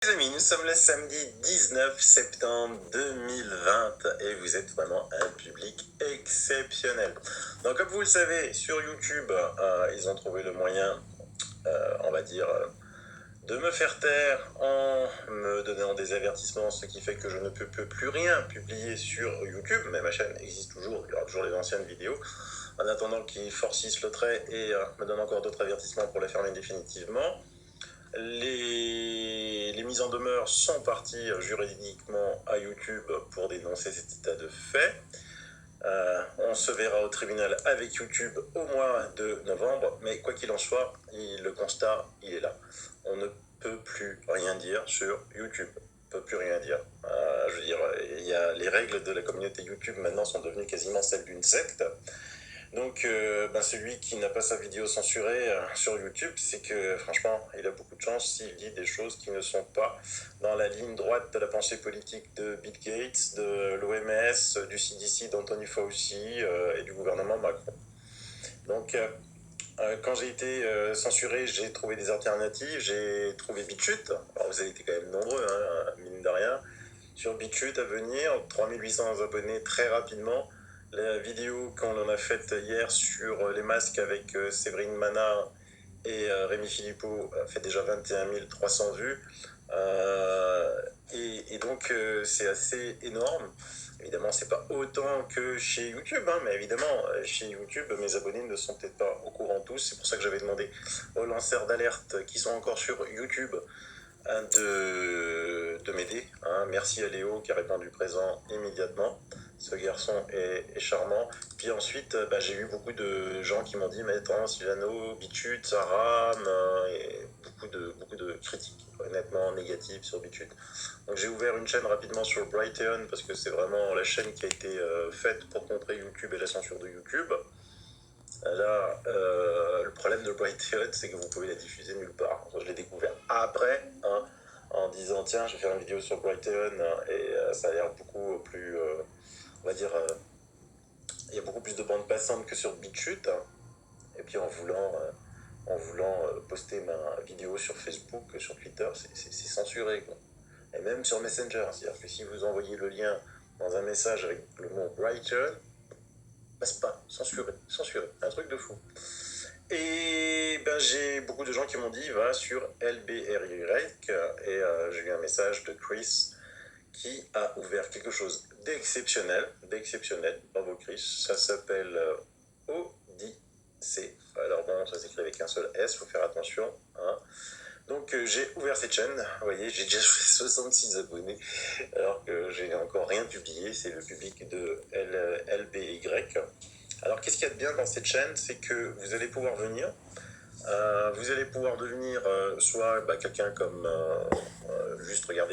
Les amis, nous sommes le samedi 19 septembre 2020 et vous êtes vraiment un public exceptionnel. Donc comme vous le savez, sur YouTube, ils ont trouvé le moyen, on va dire, de me faire taire en me donnant des avertissements, ce qui fait que je ne peux plus rien publier sur YouTube, mais ma chaîne existe toujours, il y aura toujours les anciennes vidéos, en attendant qu'ils forcissent le trait et me donnent encore d'autres avertissements pour les fermer définitivement. Les mises en demeure sont parties juridiquement à YouTube pour dénoncer cet état de fait. On se verra au tribunal avec YouTube au mois de novembre, mais quoi qu'il en soit, le constat, il est là. On ne peut plus rien dire sur YouTube. On ne peut plus rien dire. Je veux dire, les règles de la communauté YouTube maintenant sont devenues quasiment celles d'une secte. Donc, celui qui n'a pas sa vidéo censurée sur YouTube, c'est que franchement, il a beaucoup de chance s'il dit des choses qui ne sont pas dans la ligne droite de la pensée politique de Bill Gates, de l'OMS, du CDC d'Anthony Fauci et du gouvernement Macron. Donc, quand j'ai été censuré, j'ai trouvé des alternatives, j'ai trouvé BitChute. Alors, vous avez été quand même nombreux, mine de rien. Sur BitChute à venir, 3800 abonnés très rapidement. La vidéo qu'on en a faite hier sur les masques avec Séverine Manard et Rémi Philippot fait déjà 21 300 vues. Et donc c'est assez énorme. Évidemment, c'est pas autant que chez YouTube, mais évidemment, chez YouTube, mes abonnés ne sont peut-être pas au courant tous. C'est pour ça que j'avais demandé aux lanceurs d'alerte qui sont encore sur YouTube de m'aider. Merci à Léo qui a répondu présent immédiatement. Ce garçon est charmant. Puis ensuite, j'ai eu beaucoup de gens qui m'ont dit mais attends, Silvano, BitChute, ça rame, et beaucoup de critiques honnêtement négatives sur BitChute. Donc j'ai ouvert une chaîne rapidement sur Brighteon parce que c'est vraiment la chaîne qui a été faite pour contrer YouTube et la censure de YouTube. Là, le problème de Brighteon, c'est que vous pouvez la diffuser nulle part. Je l'ai découvert après, en disant tiens, je vais faire une vidéo sur Brighteon et ça a l'air beaucoup plus, on va dire, il y a beaucoup plus de bandes passantes que sur BitChute. Et puis en voulant poster ma vidéo sur Facebook, sur Twitter, c'est censuré, quoi. Et même sur Messenger, c'est-à-dire que si vous envoyez le lien dans un message avec le mot Brighteon, passe pas, censuré, un truc de fou. Et j'ai beaucoup de gens qui m'ont dit va sur LBRY et j'ai eu un message de Chris qui a ouvert quelque chose d'exceptionnel, bravo Chris, ça s'appelle Odyssey. Alors bon, ça s'écrit avec un seul S, faut faire attention. Donc j'ai ouvert cette chaîne, vous voyez, j'ai déjà fait 66 abonnés, alors que j'ai encore rien publié, c'est le public de LBY. Alors qu'est-ce qu'il y a de bien dans cette chaîne, c'est que vous allez pouvoir venir, vous allez pouvoir devenir soit quelqu'un comme juste regarder